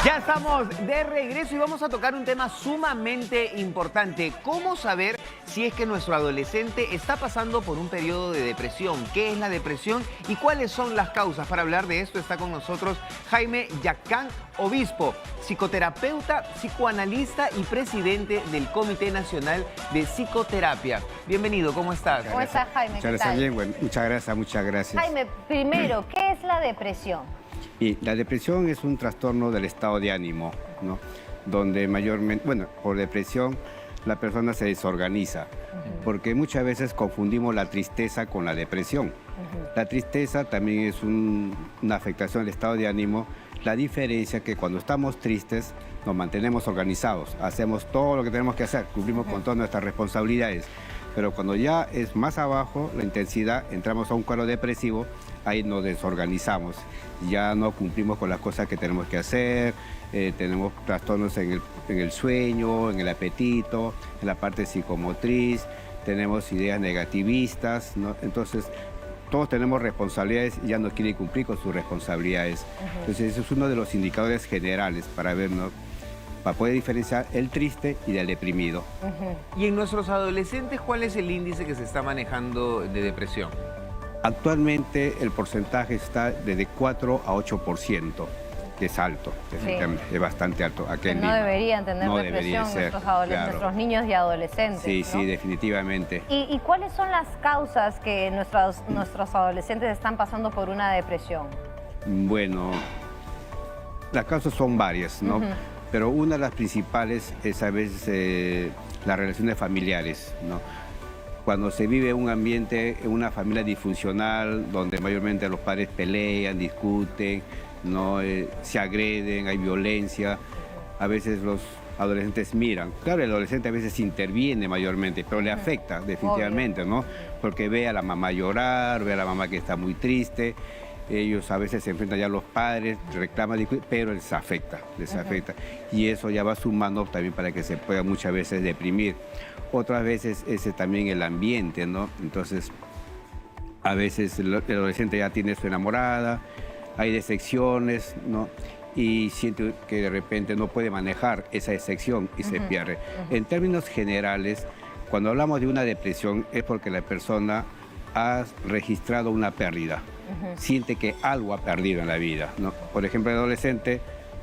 Ya estamos de regreso y vamos a tocar un tema sumamente importante. ¿Cómo saber si es que nuestro adolescente está pasando por un periodo de depresión? ¿Qué es la depresión y cuáles son las causas? Para hablar de esto está con nosotros Jaime Yacán Obispo, psicoterapeuta, psicoanalista y presidente del Comité Nacional de Psicoterapia. Bienvenido, ¿cómo estás? ¿Cómo estás, Jaime? Muchas gracias, bien, bueno, muchas gracias. Jaime, primero, ¿qué es la depresión? Y la depresión es un trastorno del estado de ánimo, ¿no? Donde mayormente, bueno, por depresión la persona se desorganiza, porque muchas veces confundimos la tristeza con la depresión. La tristeza también es una afectación del estado de ánimo. La diferencia es que cuando estamos tristes nos mantenemos organizados, hacemos todo lo que tenemos que hacer, cumplimos con todas nuestras responsabilidades. Pero cuando ya es más abajo la intensidad, entramos a un cuadro depresivo, ahí nos desorganizamos, ya no cumplimos con las cosas que tenemos que hacer, tenemos trastornos en el sueño, en el apetito, en la parte psicomotriz, tenemos ideas negativistas, ¿no? Entonces, todos tenemos responsabilidades y ya no quieren cumplir con sus responsabilidades. Entonces, ese es uno de los indicadores generales para ver, ¿no?, para poder diferenciar el triste y del deprimido. Y en nuestros adolescentes, ¿cuál es el índice que se está manejando de depresión? Actualmente el porcentaje está desde 4 a 8%, que es alto, definitivamente, es bastante alto. Aquí en no Lima. Deberían tener no depresión debería ser, claro. nuestros niños y adolescentes. Sí, ¿no? sí, definitivamente. ¿Y cuáles son las causas que nuestros adolescentes están pasando por una depresión? Bueno, las causas son varias, ¿no? Pero una de las principales es a veces las relaciones familiares, ¿no? Cuando se vive un ambiente, en una familia disfuncional, donde mayormente los padres pelean, discuten, ¿no? Se agreden, hay violencia, a veces los adolescentes miran. Claro, el adolescente a veces interviene mayormente, pero le afecta definitivamente, ¿no? Porque ve a la mamá llorar, ve a la mamá que está muy triste. Ellos a veces se enfrentan ya a los padres, reclaman, pero les afecta. Y eso ya va sumando también para que se pueda muchas veces deprimir. Otras veces ese también el ambiente, ¿no? Entonces, a veces el adolescente ya tiene su enamorada, hay decepciones, ¿no? Y siente que de repente no puede manejar esa decepción y se pierde. En términos generales, cuando hablamos de una depresión es porque la persona ha registrado una pérdida. Siente que algo ha perdido en la vida, ¿no? Por ejemplo, el adolescente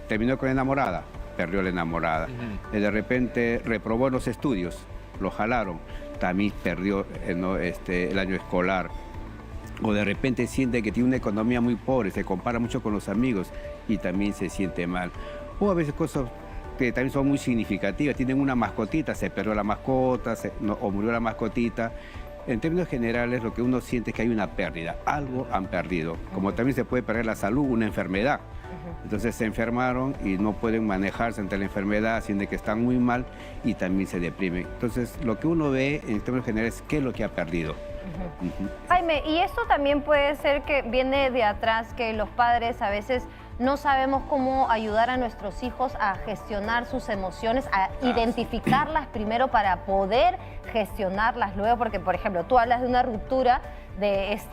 terminó con la enamorada, perdió la enamorada. De repente reprobó los estudios, lo jalaron, también perdió el año escolar. O de repente siente que tiene una economía muy pobre, se compara mucho con los amigos y también se siente mal. O a veces cosas que también son muy significativas, tienen una mascotita, se perdió la mascota o murió la mascotita. En términos generales, lo que uno siente es que hay una pérdida, algo han perdido. Como también se puede perder la salud, una enfermedad. Entonces se enfermaron y no pueden manejarse ante la enfermedad, sienten que están muy mal y también se deprimen. Entonces, lo que uno ve en términos generales es qué es lo que ha perdido. Jaime, y esto también puede ser que viene de atrás, que los padres a veces no sabemos cómo ayudar a nuestros hijos a gestionar sus emociones, a identificarlas primero para poder gestionarlas luego, porque, por ejemplo, tú hablas de una ruptura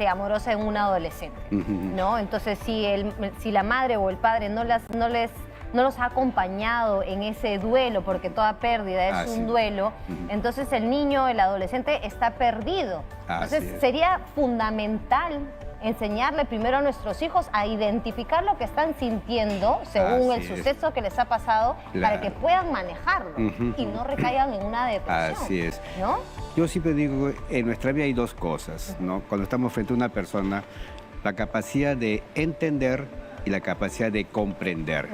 amorosa en un adolescente, ¿no? Entonces, si la madre o el padre no los ha acompañado en ese duelo, porque toda pérdida es un duelo, entonces el niño, el adolescente está perdido. Entonces sería fundamental enseñarle primero a nuestros hijos a identificar lo que están sintiendo según el suceso que les ha pasado, para que puedan manejarlo y no recaigan en una depresión. Así es. ¿No? Yo siempre digo, en nuestra vida hay dos cosas, ¿no? Cuando estamos frente a una persona, la capacidad de entender y la capacidad de comprender.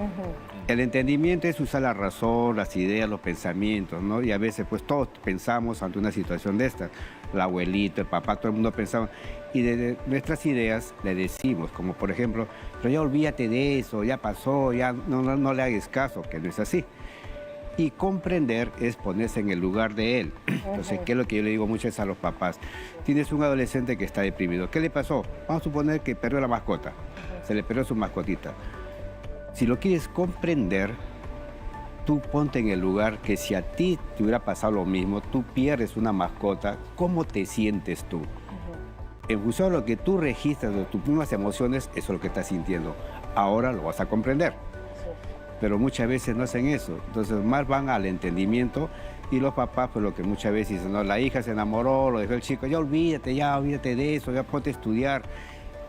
El entendimiento es usar la razón, las ideas, los pensamientos, ¿no? Y a veces pues todos pensamos ante una situación de esta. El abuelito, el papá, todo el mundo pensaba. Y de nuestras ideas le decimos, como por ejemplo, pero ya olvídate de eso, ya pasó, ya no le hagas caso, que no es así. Y comprender es ponerse en el lugar de él. Entonces, ¿qué es lo que yo le digo muchas veces a los papás? Tienes un adolescente que está deprimido. ¿Qué le pasó? Vamos a suponer que perdió la mascota. Se le perdió su mascotita. Si lo quieres comprender, tú ponte en el lugar que si a ti te hubiera pasado lo mismo, tú pierdes una mascota, ¿cómo te sientes tú? En función de lo que tú registras de tus mismas emociones, eso es lo que estás sintiendo. Ahora lo vas a comprender. pero muchas veces no hacen eso. Entonces más van al entendimiento y los papás, pues lo que muchas veces dicen, no, la hija se enamoró, lo dejó el chico, ya olvídate de eso, ya ponte a estudiar.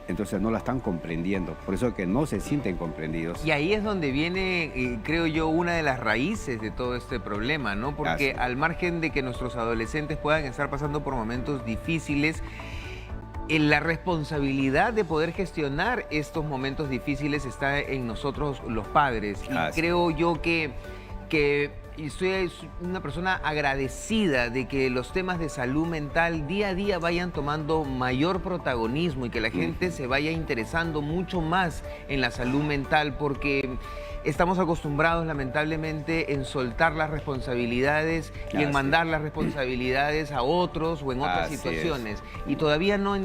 Entonces no la están comprendiendo, por eso que no se sienten comprendidos. Y ahí es donde viene, creo yo, una de las raíces de todo este problema, ¿no? Porque al margen de que nuestros adolescentes puedan estar pasando por momentos difíciles, la responsabilidad de poder gestionar estos momentos difíciles está en nosotros los padres. Y creo yo que soy una persona agradecida de que los temas de salud mental día a día vayan tomando mayor protagonismo y que la gente se vaya interesando mucho más en la salud mental, porque estamos acostumbrados lamentablemente en soltar las responsabilidades y en mandar las responsabilidades a otros o en otras situaciones. Y todavía no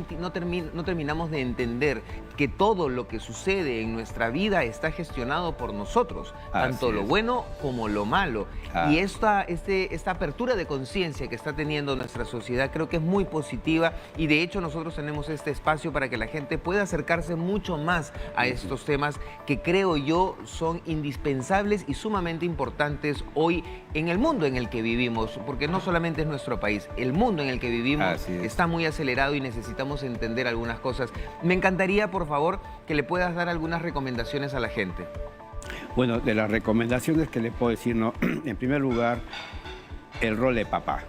terminamos de entender que todo lo que sucede en nuestra vida está gestionado por nosotros, tanto lo bueno como lo malo. Y esta apertura de conciencia que está teniendo nuestra sociedad creo que es muy positiva, y de hecho nosotros tenemos este espacio para que la gente pueda acercarse mucho más a estos temas que creo yo son indispensables y sumamente importantes hoy en el mundo en el que vivimos, porque no solamente es nuestro país, el mundo en el que vivimos está muy acelerado y necesitamos entender algunas cosas. Me encantaría, por favor, que le puedas dar algunas recomendaciones a la gente. Bueno, de las recomendaciones que le puedo decir, ¿no? En primer lugar, el rol de papá.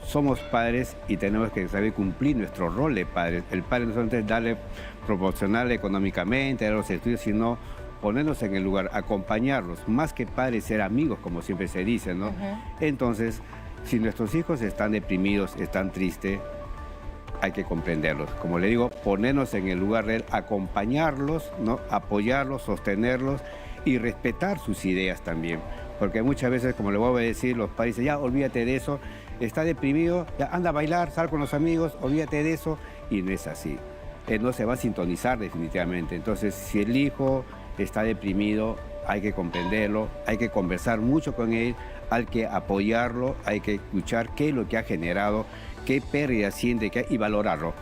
Somos padres y tenemos que saber cumplir nuestro rol de padres. El padre no solamente es proporcionarle económicamente, dar los estudios, sino ponernos en el lugar, acompañarlos, más que padres, ser amigos, como siempre se dice, ¿no? Entonces, si nuestros hijos están deprimidos, están tristes, hay que comprenderlos. Como le digo, ponernos en el lugar de él, acompañarlos, ¿no? Apoyarlos, sostenerlos y respetar sus ideas también. Porque muchas veces, como le voy a decir, los padres dicen, ya olvídate de eso, está deprimido, ya anda a bailar, sal con los amigos, olvídate de eso, y no es así. Él no se va a sintonizar definitivamente. Entonces, si el hijo está deprimido, hay que comprenderlo, hay que conversar mucho con él, hay que apoyarlo, hay que escuchar qué es lo que ha generado, qué pérdida siente y valorarlo,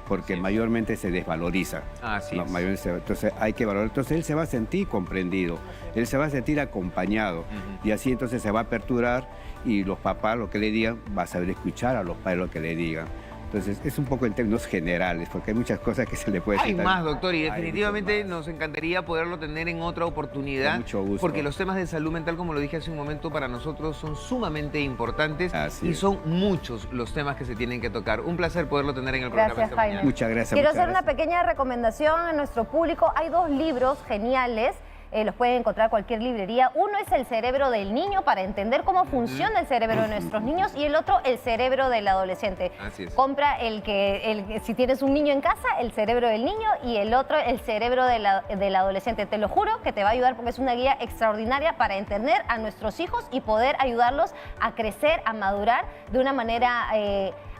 porque mayormente se desvaloriza. Entonces hay que valorar. Entonces él se va a sentir comprendido, él se va a sentir acompañado, y así entonces se va a aperturar, y los papás lo que le digan, va a saber escuchar a los padres lo que le digan. Entonces, es un poco en términos generales, porque hay muchas cosas que se le puede decir. Hay más, doctor, y definitivamente nos encantaría poderlo tener en otra oportunidad. Con mucho gusto. Porque los temas de salud mental, como lo dije hace un momento, para nosotros son sumamente importantes y son muchos los temas que se tienen que tocar. Un placer poderlo tener en el programa esta mañana. Muchas gracias. Quiero hacer una pequeña recomendación a nuestro público. Hay 2 libros geniales. Los pueden encontrar en cualquier librería. Uno es El cerebro del niño, para entender cómo funciona el cerebro de nuestros niños, y el otro, El cerebro del adolescente. Compra si tienes un niño en casa, El cerebro del niño, y el otro, El cerebro del adolescente. Te lo juro que te va a ayudar, porque es una guía extraordinaria para entender a nuestros hijos y poder ayudarlos a crecer, a madurar de una manera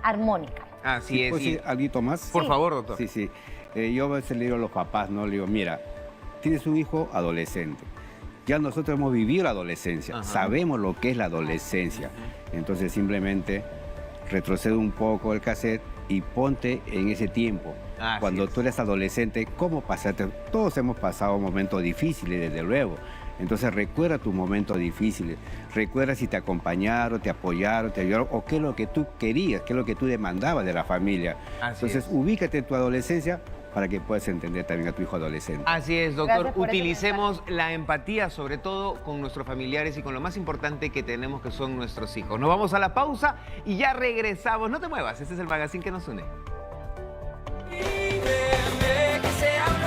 armónica. Así es. ¿Puedo decir algo más? Por favor, doctor. Sí. Yo a veces le digo a los papás, ¿no? Le digo, mira, tienes un hijo adolescente. Ya nosotros hemos vivido la adolescencia, sabemos lo que es la adolescencia. Entonces simplemente retrocede un poco el cassette y ponte en ese tiempo. Cuando tú eres adolescente, ¿cómo pasaste? Todos hemos pasado momentos difíciles, desde luego. Entonces recuerda tus momentos difíciles, recuerda si te acompañaron, te apoyaron, te ayudaron, o qué es lo que tú querías, qué es lo que tú demandabas de la familia. Entonces ubícate en tu adolescencia para que puedas entender también a tu hijo adolescente. Así es, doctor. Utilicemos la empatía, sobre todo con nuestros familiares y con lo más importante que tenemos, que son nuestros hijos. Nos vamos a la pausa y ya regresamos. No te muevas, este es el magazine que nos une.